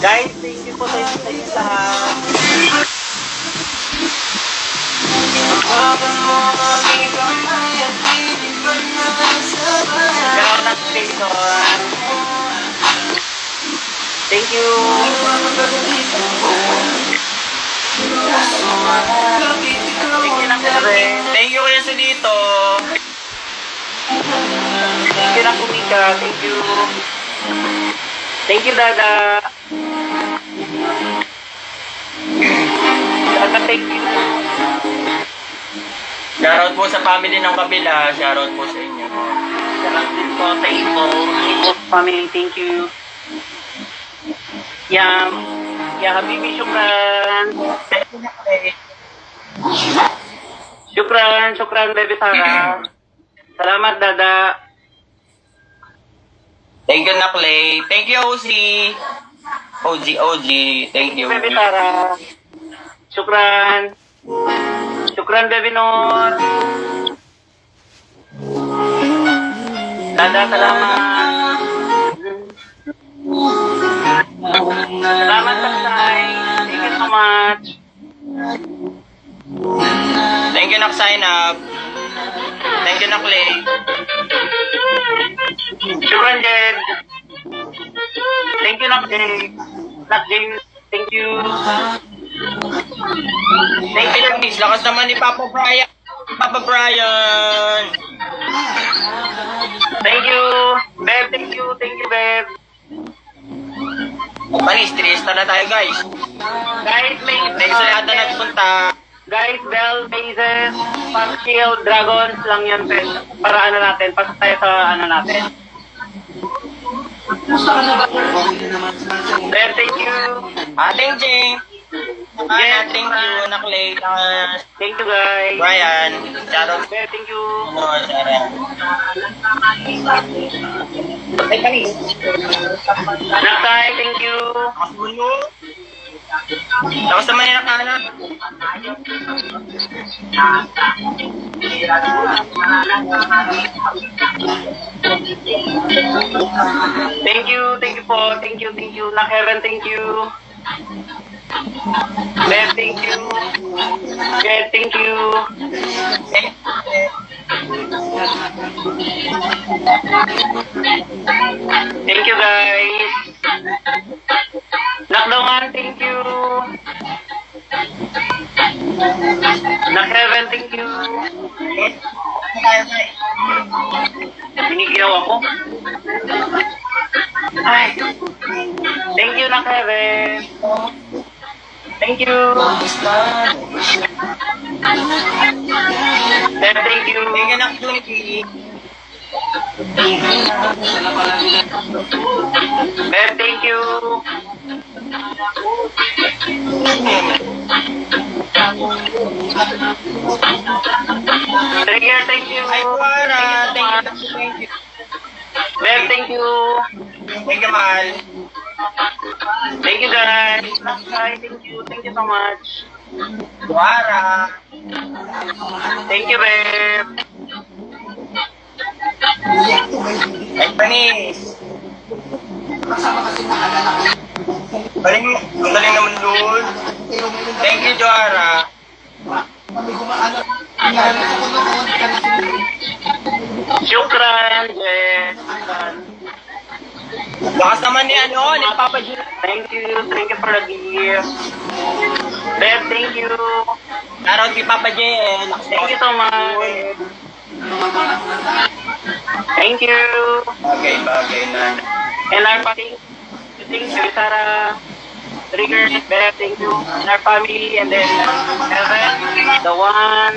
Guys, thank you po sa inyo lahat. Pero nag-station. Thank you. Thank you na Thank you kuya sa dito. Thank you na kumika. Thank you. Thank you, Dada. Dada, thank you. Shoutout po sa family ng kabila. Shoutout po sa inyo. Shoutout din po sa Ipo family. Thank you. Habibi, syukran. Syukran, Baby Tara. Salamat, Dada. Thank you na Clay. Thank you OC. OG. Thank you. Baby Tara. Syukran, Baby Nor. Dada, salamat. Salamat, Taksay. Thank you so much. Thank you na sign up. Thank you na Clay. Syukran, Jed. Thank you, Nak James. Thank you. Thank you na Miss. Lakas naman ni Papa Brian. Thank you. Beb, thank you, Beb. Panis, 3 na tayo guys. Guys, may Thanks sa lahat na nagpunta. Guys, Bell, Mazes, Pascal, Dragons lang yan, Bel. Para ano natin, pasok tayo sa ano natin. Beb, thank you. Ating Jing. Yes, Thank you na Clay. Thank you, guys. Brian. Shoutout. Beb, thank you. Shoutout. Nakay, thank you. Tapos naman yung nakahanap. Thank you po. Thank you. Nakheran, thank you. Beb, thank you. Beb, thank you. Thank you, guys. Nakdawan, thank you. Nakheran, thank you. Binigyaw ako. Ay. Thank you, Nakheran. Thank you. Beb, thank you. Thank you na Tunicky. Beb, thank you. Trigger, thank you. Ay, Kuara. Thank you. Beb, thank you. Thank you, Mahal. Thank you, guys. Bye, thank you. Thank you so much. Kuara. Thank you, babe. Ay, Panis. Ang galing naman doon. Thank you, Joara. Syukran, Jess. Lakas naman ni Papa G. Thank you for the gift. Babe, thank you. Shoutout kay Papa J. Thank you so much. Thank you. Bagay na. And our family, thank you, Sarah. Trigger, Beth, thank you. And our family, and then Evan, the one,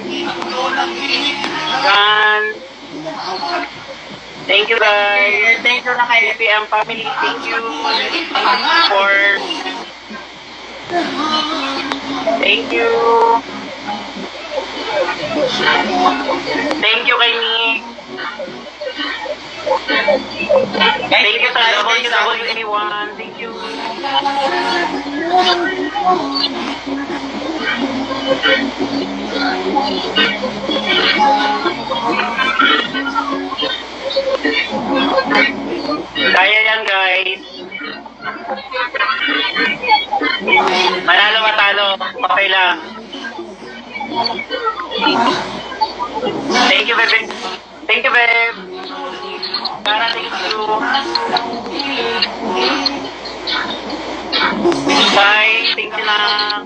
Gan. Thank you, guys. Thank you na kay PM family, thank you for. Thank you. Thank you kay Nick. Thank you sa WW1. Thank you. Kaya yan, guys. Manalo matalo, okay lang. Thank you, babe. Thank you, babe. Para, thank you. Bye, thank you lang.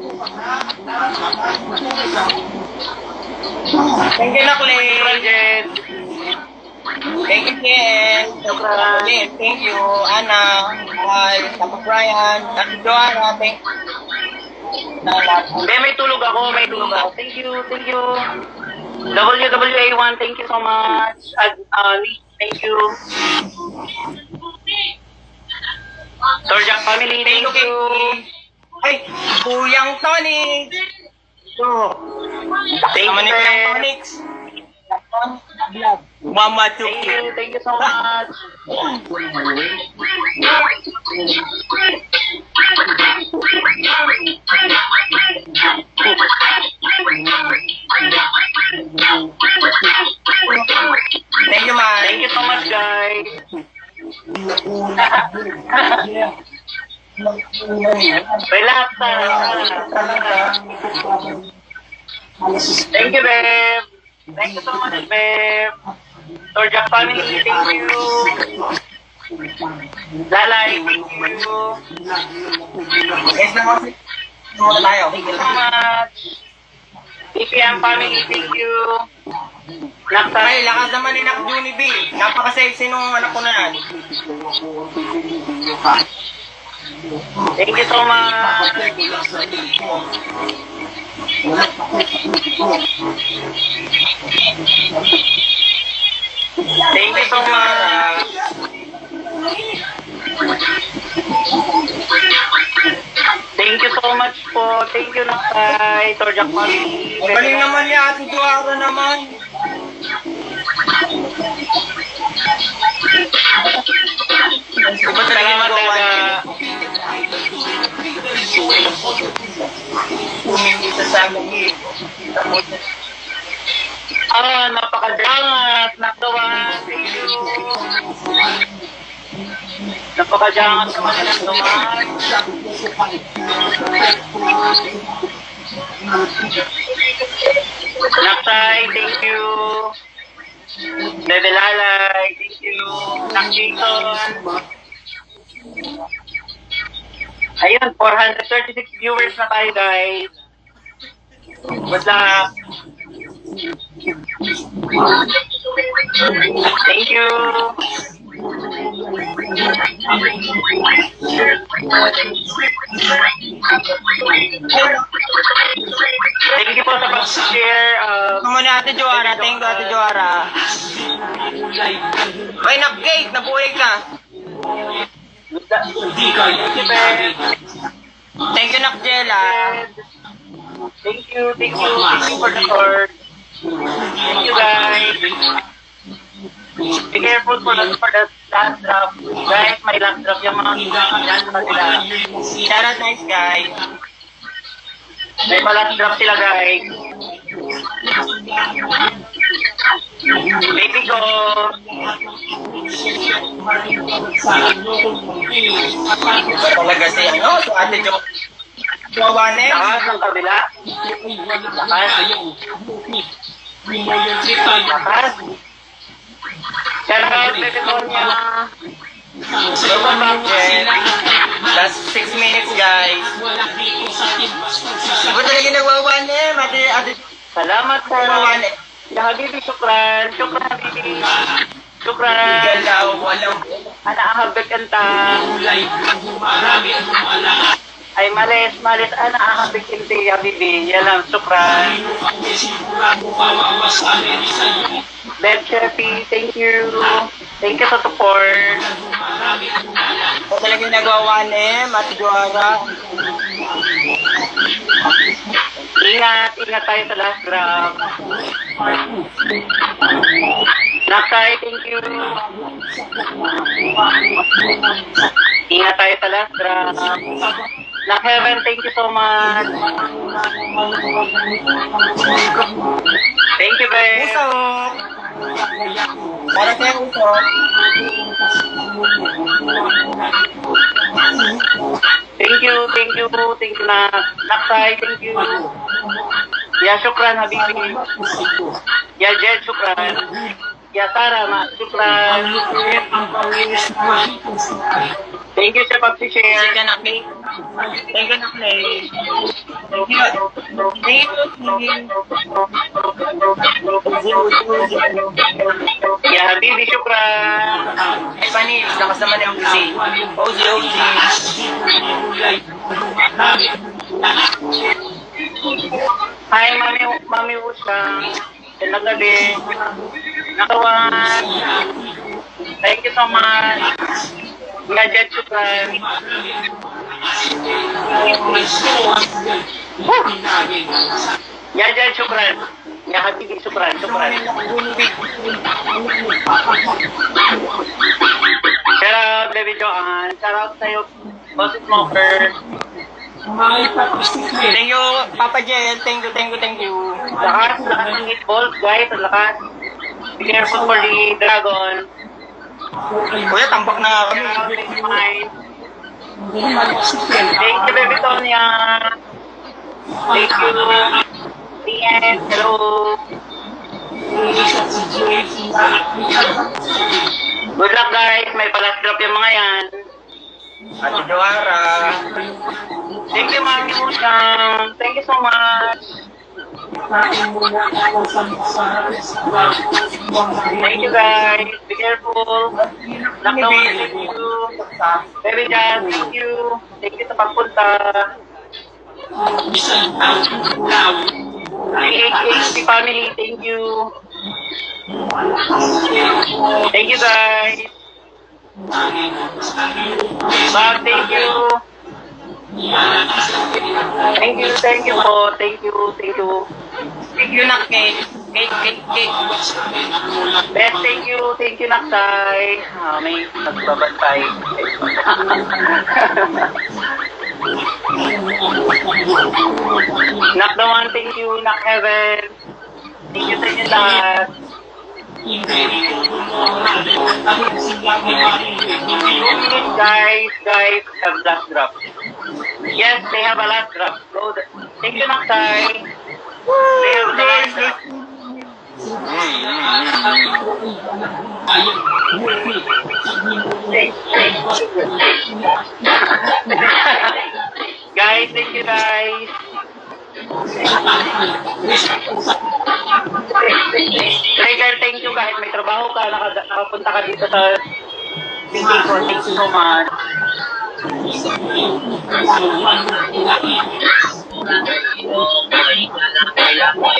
Thank you, Nakli. Project. Thank you, Ken. Thank you, Ana. Hi, Papa Brian. Dr. Joanna, thank you. Hindi, may tulog ako. Thank you, thank you. WWA1, thank you so much. Thank you. Torjak family, thank you. Ay, Kuyang Tony. Thank you, Kamanik ng sir. Tonix. Mama Chuki. Thank you so much. Thank you, man. Thank you so much, guys. Relax, Thank you, babe. Thank you so much, babe. Torjak family, thank you. Lalay, thank you. Guys, naman. Muna tayo. Thank you so much. PPM family, thank you. Ay, lakas naman ni Nak Juni B. Napaka-sexy nung anak ko na yan. Thank you so much. Thank you so much. Thank you so much po. Thank you, Nakay. Torjak family. Ang galing naman ni Ate Joara naman. Iba talaga yung Salamat, magawa Daga. niya. Kumimita sa amin. Napakajangat. Nakawa. Thank you. Napakajangat naman ng naman. Naksay, thank you. Bebe Lalay, thank you. Nakjason. Ayun, 436 viewers na tayo, guys. Good luck. Thank you. Thank you po sa pag-share. Come on, Ate Joara. Thank you, Ate Joara. Ay, Nak-Gate. Nabuhay ka. Thank you, Nak-Jela. Thank you for the support. Thank you, guys. Be careful for the last drop. Guys, may last drop yung mga dyan pa sila. Shout out, nice guy. May last drop sila, guys. Baby ko. Iba talaga si Ate Joanne. Lakas ng kabila. Lakas. Shout out, baby ko niya. Welcome back, Jen. Last 6 minutes, guys. Iba talaga nagwawan Ate Salamat po. Joanne. Ya Habibi, syukran. Syukran, Habibi. Syukran. Galaw, walang. Ana ahabek enta. Ay malis. Ana ahabek ente, Habibi. Yalang, syukran. Beb Sherpy, thank you. Thank you sa support. Iba talaga nagwawan Ate Joara. Ingat tayo sa last grab. Nakay, thank you. Ingat tayo sa last grab. Nak-Heaven, thank you so much. Thank you, babe. Usok. Para sa'yo, Usok. Thank you, you na Naksay, thank you. Ya syukran Habibi. Ya Jed, syukran. Ya Tara, syukran. Thank you sa pag-share. Thank you, Nakli. Thank you, Nakli. Thank you. Thank you. Ya Habibi, syukran. Ay, Pani, nakasama niya ang Uzi. Uzi. Hi, Mami Usang. Nagabi. Nakawan. Thank you so much. Gadget, syukran. Gadget, syukran. Ya Habibi, syukran. Shout out, Baby Joanne. Shout out sa'yo, Boss Smoker. Thank you, Papa Jel. Thank you. Lakas ng hitballs, guys. Ang lakas. Be careful for the dragon. Kuya, tambak na kami. Thank you, Baby Tonya. Thank you. Ian, hello. Good luck, guys. May palas drop yung mga yan. Ate Joara. Thank you, Mami Musang. Thank you so much. Thank you, guys. Be careful. Lockdown, thank you. Baby Jan, thank you. Thank you sa pagpunta. PHHP family, thank you. Thank you, guys. Bob, thank you. Thank you po. Thank you. Thank you, Nakli. Cake. Beth, thank you, Naksay. May nagbabantay. Nak the one, thank you, Nak Heaven. Thank you sa inyo lahat. Guys, have last drop. Yes, they have a last drop. Go. Thank you, Naksay. They have the last drop. Guys, thank you, guys. Trigger, thank you kahit may trabaho ka, nakapunta ka dito sa Pinky ko. Thank you so much.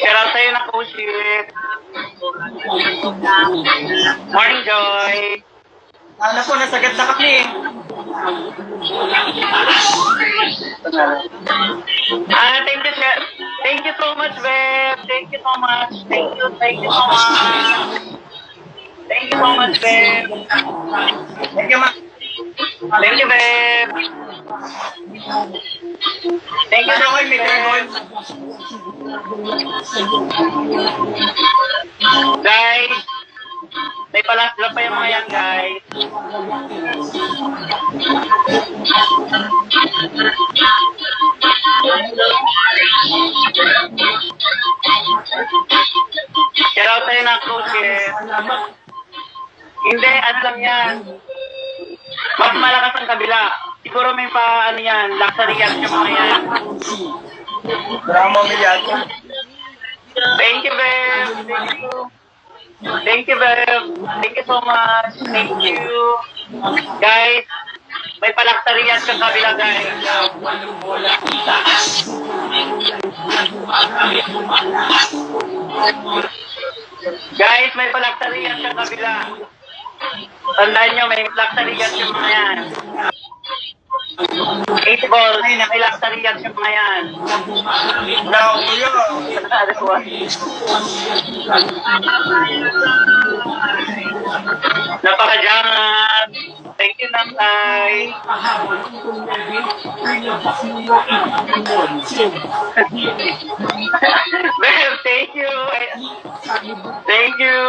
Shout out sa'yo na Kushit. Morning, Joy. Ano po, nasagad na kami. Thank you so much, Beb. Thank you so much. Thank you so much. Thank you so much, Beb. Thank you, Ma. Thank you, Beb. Thank you so much, Beb. Guys, may palas drop pa yung mga yan, guys. Shout out tayo ng coaches. Hindi, ano lang yan. Mas malakas ang kabila. Siguro may pa, ano yan, luxury yan yung mga yan. Drama mo yan. Thank you, Bev. Thank you, Bev. Thank you so much. Thank you. Guys, may pa-luxury yan sa kabila, guys. Guys, may pa-luxury yan sa kabila. Tandaan nyo, may luxury yan yung mga yan. 8 balls, may luxury yan yung mga yan. Now, yun. Napaka-jangan. Thank you, Nanay. Beb, thank you. Thank you.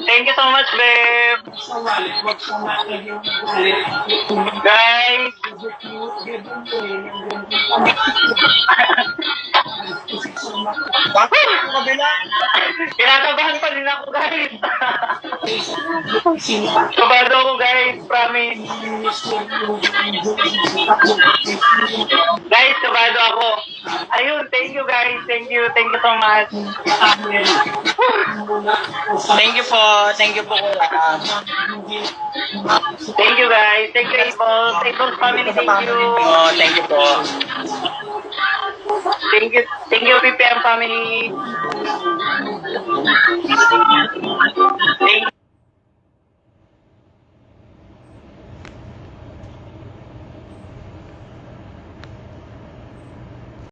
Thank you so much, babe. Guys. Bakit yung kabila? Kinakabahan pa din ako, guys. Kabado ako, guys. Promise. Guys, kabado ako. Ayun, thank you, guys. Thank you. Thank you so much. Thank you po. Thank you po, kuya. Thank you, guys. Thank you, Apple. Apple's family, thank you. Oh, thank you po. Thank you, PPM family.